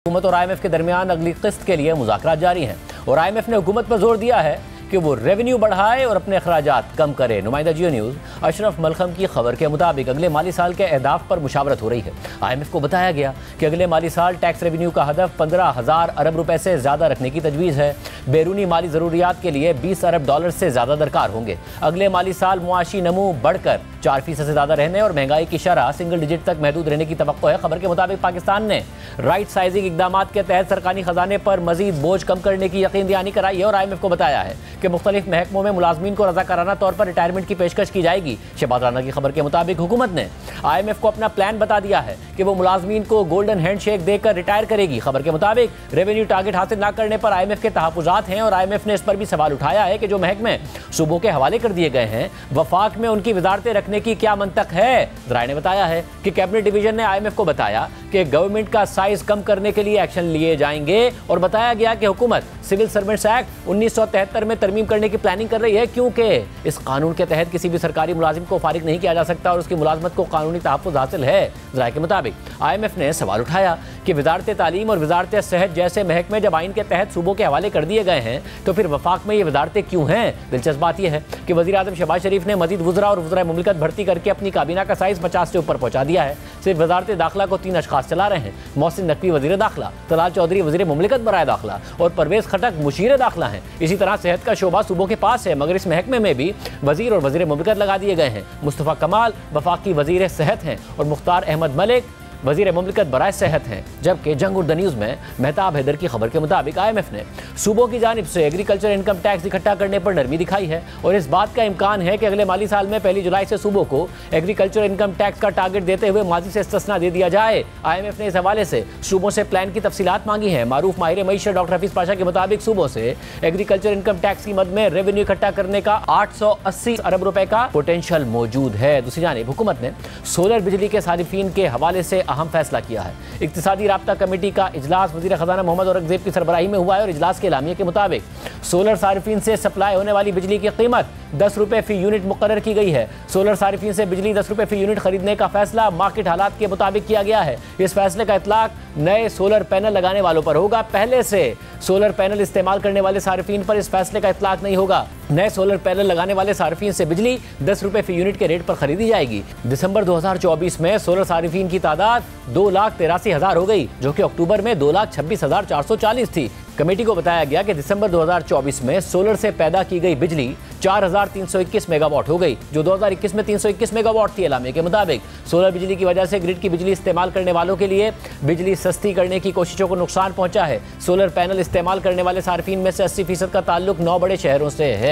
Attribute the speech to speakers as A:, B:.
A: हुकूमत और IMF के दरमियान अगली किस्त के लिए मुज़ाकरात जारी हैं और IMF ने हुकूमत पर जोर दिया है कि वो रेवेन्यू बढ़ाए और अपने अखराजात कम करे। नुमाइंदा जियो न्यूज़ अशरफ मलखम की खबर के मुताबिक अगले माली साल के अहदाफ पर मुशावरत हो रही है। IMF को बताया गया कि अगले माली साल टैक्स रेवेन्यू का हदफ 15,000 अरब रुपए से ज़्यादा रखने की तजवीज़ है। बैरूनी माली ज़रूरियात के लिए 20 अरब डॉलर से ज़्यादा दरकार होंगे। अगले माली साल मुआशी नमू बढ़कर 4% से ज़्यादा रहने और महंगाई की शरह सिंगल डिजिट तक महदूद रहने की तवक्को है। खबर के मुताबिक पाकिस्तान ने राइट साइजिंग इकदाम के तहत सरकारी खजाने पर मजीद बोझ कम करने की यकीन दहानी कराई है और IMF को बताया है कि मुख्तलिफ महकमों में मुलाजमीन को रज़ाकाराना तौर पर रिटायरमेंट की पेशकश की जाएगी। शहबाज राना की खबर के मुताबिक हुकूमत ने IMF को अपना प्लान बता दिया है कि वो मुलाजमीन को गोल्डन हैंडशेक देकर रिटायर करेगी। खबर के मुताबिक रेवेन्यू टारगेट हासिल न करने पर IMF के तहफ़्फ़ुज़ात हैं और IMF ने इस पर भी सवाल उठाया है कि जो महकमे सूबों के हवाले कर दिए गए हैं वफाक में उनकी वजारतें रखने की क्या मंतक है। ज़राए ने बताया है कि कैबिनेट डिवीजन ने IMF को बताया कि गवर्नमेंट का साइज कम करने के लिए एक्शन लिए जाएंगे और बताया गया कि हुकूमत सिविल सर्वेंट्स एक्ट 1973 में तरमीम करने की प्लानिंग कर रही है, क्योंकि इस कानून के तहत किसी भी सरकारी मुलाजिम को फारिग नहीं किया जा सकता और उसकी मुलाजमत को कानूनी तहफ़्फ़ुज़ हासिल है। ज़राए के मुताबिक IMF ने सवाल उठाया कि वजारत तालीम और वजारत सेहत जैसे महकमे जब आइन के तहत सूबों के हवाले कर दिए गए हैं तो फिर वफाक में ये वजारतें क्यों हैं। दिलचस्प बात यह है कि वज़ीर आज़म शहबाज शरीफ ने मजीद वज़रा और वज़राए मुमलिकत भर्ती करके अपनी काबीना का साइज 50 से ऊपर पहुंचा दिया है। सिर्फ वजारत दाखिला को 3 अशखास चला रहे हैं। मोहसिन नकवी वज़ीर दाखिला, तलाल चौधरी वज़ीर मुमलिकत बराए दाखिला और परवेज़ खटक मुशीर दाखिला हैं। इसी तरह सेहत का शोबा सूबों के पास है, मगर इस महकमे में भी वज़ीर और वज़ीर मुमलिकत लगा दिए गए हैं। मुस्तफ़ा कमाल वफाकी वज़ीर सेहत हैं और मुख्तार अहमद मलिक वज़ीर मुमलिकत बराए सेहत हैं। जबकि जंग उर्दा न्यूज़ में मेहताब हैदर की खबर के मुताबिक IMF ने सूबों की जानिब से एग्रीकल्चर इनकम टैक्स इकट्ठा करने पर नरमी दिखाई है और इस बात का इम्कान है कि अगले माली साल में 1 जुलाई से सूबों को एग्रीकल्चर इनकम टैक्स का टारगेट देते हुए माजी से इस्तिस्ना दे दिया जाए। IMF ने इस हवाले से सूबों से प्लान की तफसीलात मांगी है। मारूफ माहिर मईशत डॉक्टर हफीज पाशा के मुताबिक सूबों से एग्रीकल्चर इनकम टैक्स की मद में रेवेन्यू इकट्ठा करने का 880 अरब रुपए का पोटेंशियल मौजूद है। दूसरी जानिब हुकूमत ने सोलर बिजली के सारिफीन के हवाले से अहम फैसला किया है। इक्तिसादी राब्ता कमेटी का इजलास वज़ीर ख़ज़ाना मोहम्मद औरंगज़ेब की सरबराही में हुआ है और इजलास के एलामिया के मुताबिक सोलर सारिफीन से सप्लाई होने वाली बिजली की कीमत 10 रुपये फी यूनिट मुकर्रर की गई है। सोलर सारिफीन से बिजली 10 रुपये फी यूनिट खरीदने का फैसला मार्केट हालात के मुताबिक किया गया है। इस फैसले का इतलाक नए सोलर पैनल लगाने वालों पर होगा। पहले से सोलर पैनल इस्तेमाल करने वाले सारिफीन पर इस फैसले का इतलाक नहीं होगा। नए सोलर पैनल लगाने वाले सारिफीन से बिजली 10 रुपये फी यूनिट के रेट पर खरीदी जाएगी। दिसंबर 2024 में सोलर सारिफीन की तादाद 2,83,000 हो गई, जो कि अक्टूबर में 2,26,440 थी। कमेटी को बताया गया कि दिसंबर 2024 में सोलर से पैदा की गई बिजली 4,321 मेगावाट हो गई, जो 2021 में 321 मेगावाट थी। एलामे के मुताबिक सोलर बिजली की वजह से ग्रिड की बिजली इस्तेमाल करने वालों के लिए बिजली सस्ती करने की कोशिशों को नुकसान पहुंचा है। सोलर पैनल इस्तेमाल करने वाले सार्फिन में से 80% का ताल्लुक 9 बड़े शहरों से है।